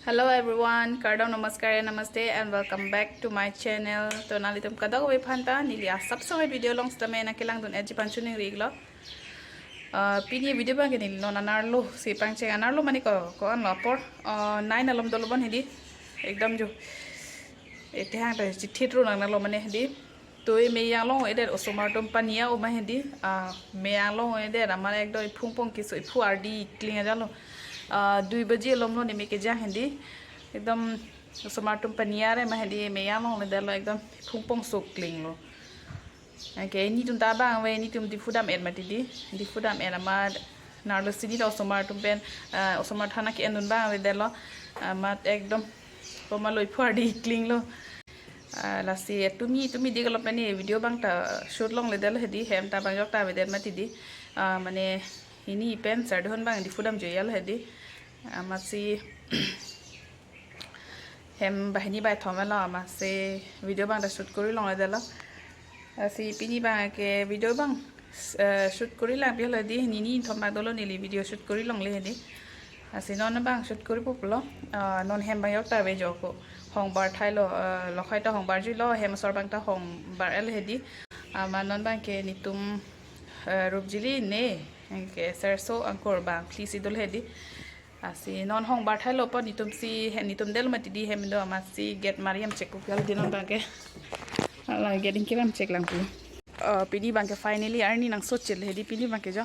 Hello everyone, Kardam Namaskar, Namaste and welcome back to my channel. To nalitum kada ko ipanta nili asap sa video long sta me na kilang don edji panchuning riglo. Pini video bang nili no nanarlo si pangche anarlo mani ko an lapor 9 alom dolobon hindi ekdam jo ete hang ta chithitro nanarlo mani hindi toy me yang long eder osomar tom pania o ma hindi me yang long eder amar ekdom phungpong kisu phu ardi kling jalo 2 बजे लोमलो निमे के जा हिंदी एकदम समाटुम पनियारे मा हिंदी मेया लोंग ले दलो एकदम फुंपोंग सोक्लिंग लो के नि तुम ताबा वे नि तुम दिफुदाम एड मातिदी दिफुदाम एड मा नारलो सिदी तो समाटुम पेन समाट थाना के एनुन बा ले दलो मा एकदम पमा लोइ फुआडी क्लिंग लो लासी तुमी दिगलो पेनी वीडियो बांगता शूट लोंग ले दलो हिंदी हेम ता बांग जक्ता वे दे मातिदी माने ini pen sardhon bang di fudam joyal hedi amasi hem bahini bai thomela amase video bang da shoot kori long adala asi pini bang ke video bang shoot kori la biala di nini thomba dolo nili video shoot kori long le hedi asi non bang shoot kori populo non hem bang yok ta be joko hong bar thailo lokhai ta hong bar ji lo hem sor bang ta hong bar el hedi ama non bang ke nitum rubjili ne के सरसो अंकुर बांग please Eid ul हेदी आसी non Hong बार थाइलो प नितुम सी हे नितुम देल मतिदी हे मिंदो आमासी gate मारियम check को गल दिनन बांगे अला getting केम check लांग पु PD बांगे finally आरनी नंग सो चेल हेदी पीडी बांगे जो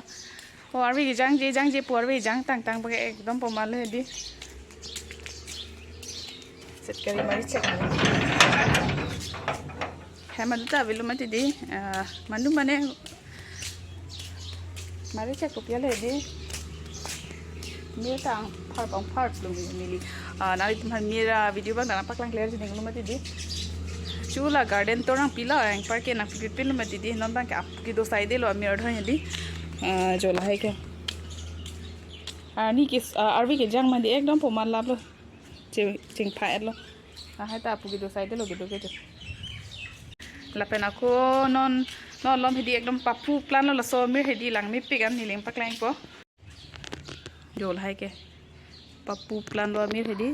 ओ आरवी के जांग जे पुर वे जांग तांग तांग बांगे एकदम पमाल हेदी सेट करी मारी चेक हे मदुता विलु मतिदी मंदु माने mari cek kopi ale di mira tang par belum mili nari tuhan mira video bang dalam paklang clear jadi belum mati di chula garden torang pila yang parke nak pipil mati di non bang ke ap gitu side lo mira dhanya di jo lah hai ke ni kis arvi ke jang mandi ekdom poman lab lo ching phaet lo hai ta ap gitu side lo gitu ke lapen aku non lom hedi ekdom papu plan lo so mir hedi lang mi pigan ni ling paklang po jol hai ke papu plan lo mir hedi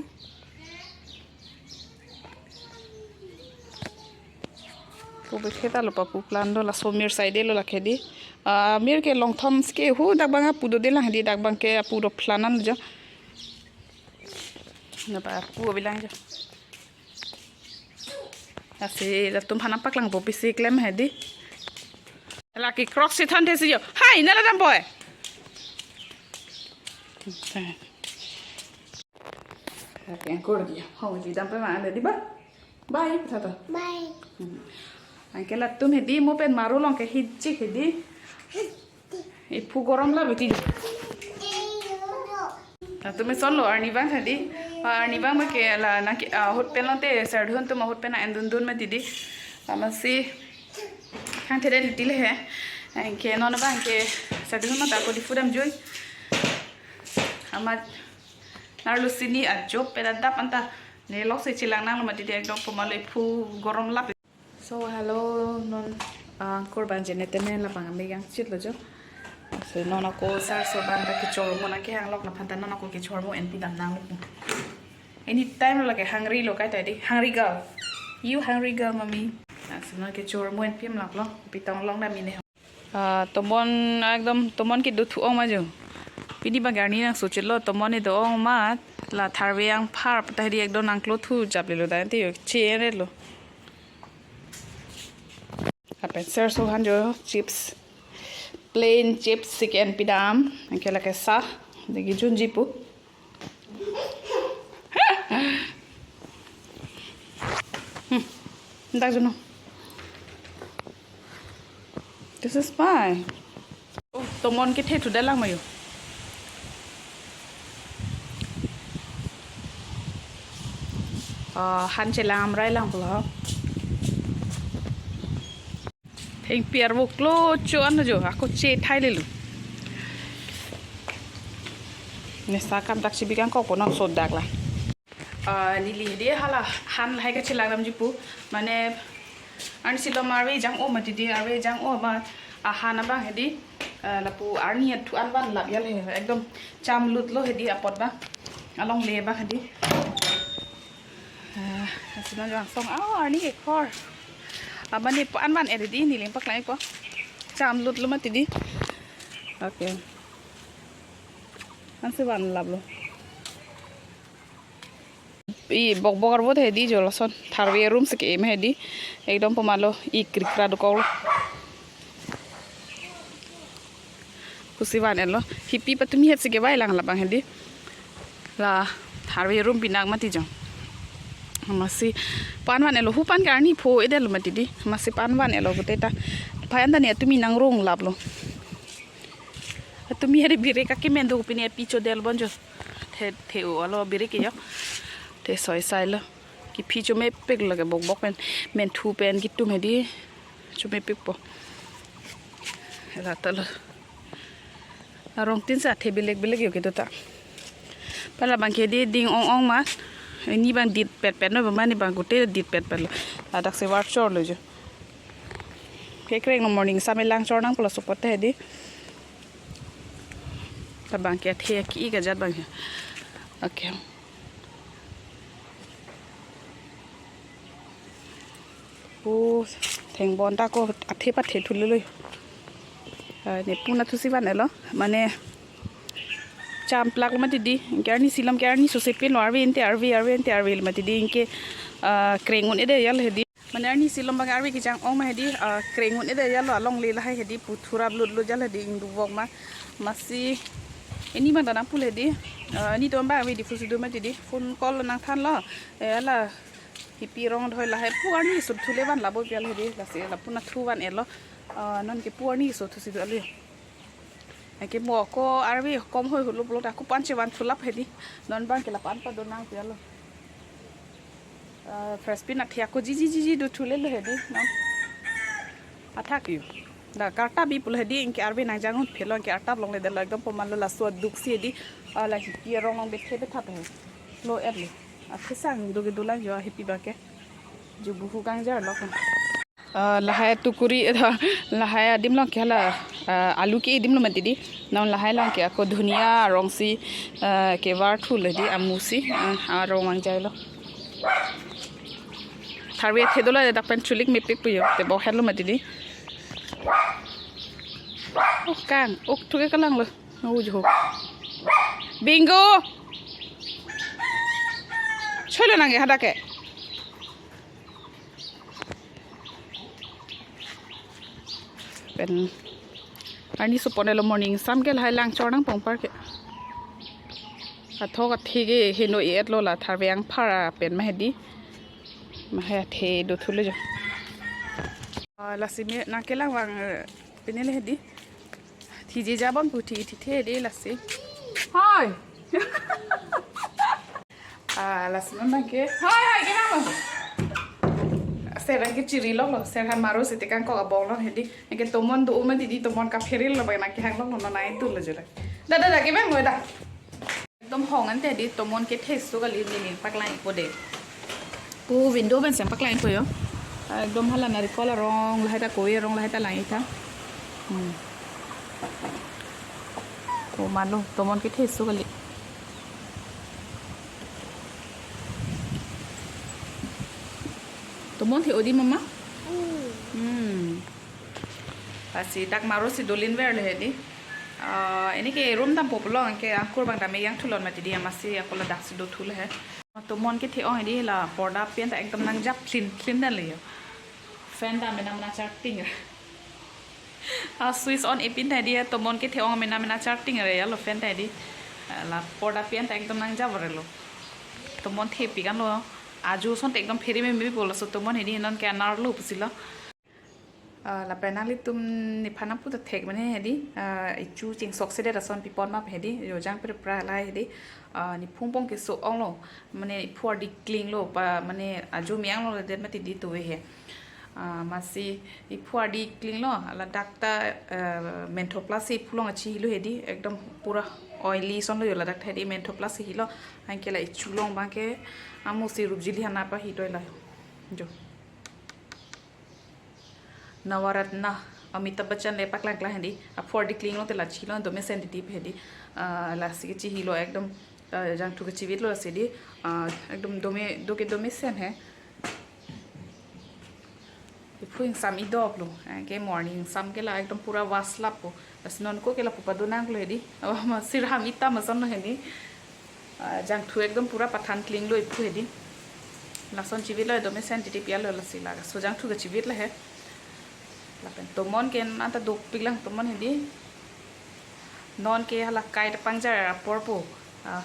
ko be kheta lo papu plan lo la so mir side lo la khedi mir ke long thom ske hu dak banga pudo de lang hedi dak bang ke puro planan jo na ba pu bilang jo asi la tum hana paklang po pisi klem hedi laki cross se thante se yo hai nala dam boy okay angkor dia how ji dam pe ma le di ba bye tata bye angkela tum hedi mo pen maru long ke hijji hedi e phu gorom la beti তুমি চলো আর্নিবাং হাদি আর্নিবাং মা কে লা না কি hot পেনতে সারধন তো hot পেনা এন্দুন মা দিদি আমাসি খান there দিলে হে के नन बां के साधु मा ताको di fudam joy amat narlu sini ajo pedada panta ne lok se chilang nang ma di ekdom pomaloi phu gorom lap so hello non korban jenete ne la pang megang chit lo jo so non ako sar so ban ta ki chor mo na ke hang lok na phanta non ako ki chor mo en pi dam nang lo any time lo ke hungry lo kai ta di hungry girl you hungry girl mommy so non ke chor mo en pim lak lo pi tong long da mi ne tomon ekdom tomon ki du thu ong ma jo pini ba garni nang so chelo tomon ni do ong ma la tharwe ang phar ta di ekdom nang klo thu jap le lo da ti che re lo apen ser so han jo chips plain chips chicken pidam angkela ke sa degi junji pu ndak jono this is fine oh tomon ke the thu da lang mayo han chelam rai lang pula theng piar bo klo cho an jo ako che thai le lu ne sa kam tak sibikan ko kono so dak la nili de hala han hai ka chelang ram jipu mane an silo marwe jang o mati di arwe jang o ma ahana bang hedi lapu arni thu an ban lab yal he ekdom cham lut lo hedi apot ba along le ba hedi Sebenarnya langsung ni ekor. Abang ni an edit ni lempak lain ko. Jam lut lu mati di. Oke. An seban lab lo. Bok bokar buat hedi jolason. Tharwe room seke em hedi. Ekdom pemalo ikrikra dukol. Kusiban elo. Hippie patumi het seke bai lang labang hedi. La tharwe room pinang mati jong. Masih panwan elo hupan karni po edel mati di. Masih panwan elo buteta. Payan tani atumi nang rong lab lo. Atumi hari bire kaki mendo upini picho del bonjo. Te alo bire ke yo. Te soy sai lo. Ki picho me pek lage bok bok men thu pen gitu me di. Cuma pek po. Rata lo. Arong tin sa te belek yo gitu ta. Pala bangke di ding ong mat. Ini bang dit pet no bang ni bang gute dit pet lo. Adak se war chor lo jo. Kekreng no morning sa melang chor nang pula support te di. Ta bang ke the ki ga jat bang. Okay. Theng bon ta ko athe pa the thul le. Ne puna thusi ban elo mane cham plak mati di kerni silam kerni so sepin arve ente arve mati di inke krengun ede yal hedi mane arni silam bang arve ki jang ong ma hedi krengun ede yal along le la hedi puthura blu jal hedi indu bok ma masi ini bang dana pul hedi ni to ba we di fusu do mati di phone call nang than lo ala hipi rong dhoi la he puarni so thule ban labo pial hedi la se la puna thu ban elo non ke puarni so thusi do ali cái mùa cô arvi com hơi hụt lúc đã cũng bán chế bán lắp hết đi non bán cái là bán pa donang kia lo fresh pin nát thiak cô ji đồ thu lên hết đi non athak yêu đã karta bi pul hết đi cái arvi nang jangun phelon cái arta long le de ekdom pomal la suat duk si di la hi rong long bethe be thap he lo erli athesang do ke dolang jo happy ba ke jo buhu gang jar lo kan lahai tukuri lahai dim long khala alu ke dim lo mati di non lahai lang ke ko dhunia rongsi ke war thul di amusi rong ang jai lo tharwe thedola dak pen chulik me pek puyo te bo hello mati di kang ok thuke kalang lo u jo bingo cholo nange hadakeเป็นอันนี้สุปนเอลมอร์นิ่งซ้ำแกลายล่างจอนังปองปาร์กอัดทอกทีกเฮโนเอสโลละทาร์เวียงพาราเป็นมาเฮดีมาให้เทดูทุเลยจ้ะลาสิเมนักเกล่างวางเป็นนี่เลยเฮดีทีจีจ้าบอนปูทีที่เทดีลาสิฮายลาสิมันนักเกฮายเกล่างSekarang kita ciri loh, sekarang maru sih tekan kok abang loh, jadi yang kita tomon do umat di tomon kaferil loh, bagaimana kita hang loh, nona itu loh jadi. Dah, gimana gue dah? Tom hongan tadi tomon kita tes tuh kali ini pak lain kode. Ku window ben sempak lain kok yo. Dom halan dari kola rong, lah itu kue rong lah itu lain itu. Oh malu, tomon kita tes tuh kali. Tomon thì odi mama pasti dak maru si dolin ver le di ini ke room tam populong ke angkur bang dame yang thulon mati dia masih aku la dak si do thul he tomon ke the ong di la porda pian ta ekdom nang jap clean dan le yo fan da mena mena charting switch on epin ta dia tomon ke the ong mena charting re lo fan ta di la porda pian ta ekdom nang jap re lo tomon the pi kan lo Aju son ekdom pheri me bola so tomon hedi non ke anar lo pusila la penali tum ni phana pu ta thek mane hedi ichu ching sok se de son pipon ma hedi yo jang pre pra lai hedi ni phungpong ke so ong lo mane for di cling lo pa mane aju miang lo de mati di to he masih i for di cling lo la dakta menthoplasi phulong achi lo hedi ekdom pura oily son lo yo la dakta hedi menthoplasi hilo hankela ichu long ba ke amu si rubjili hana pa hitoi la jo Navaratna Amitabh Bachchan le paklang la hendi for the clean lo te la chilo do me sensitive hedi la si chi hilo ekdom jang tu ke chivit lo sidi ekdom dome sen hai puing sam idok lo ke morning sam ke la ekdom pura was lap po asnon ko ke la pupa donang lo di ma siram ita ma son lo hedi jang tu ekdom pura pathan kling lo iphu hedi lason chivit lo dome sen titi pia lo la sila so jang tu ke chivit la he la pen tomon ke anta dok piglang tomon hedi non ke hala kai ta pangjar apor po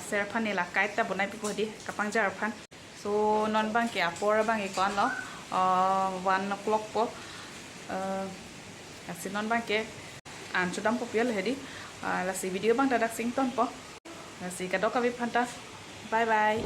ser phan ni la kai ta bonai pi po hedi ka pangjar phan so non bang ke apor bang e kon lo 1 o'clock po kasi non bang ke an chudam po pial hedi la si video bang dadak sing ton po la si kadok ka vi phanta bye bye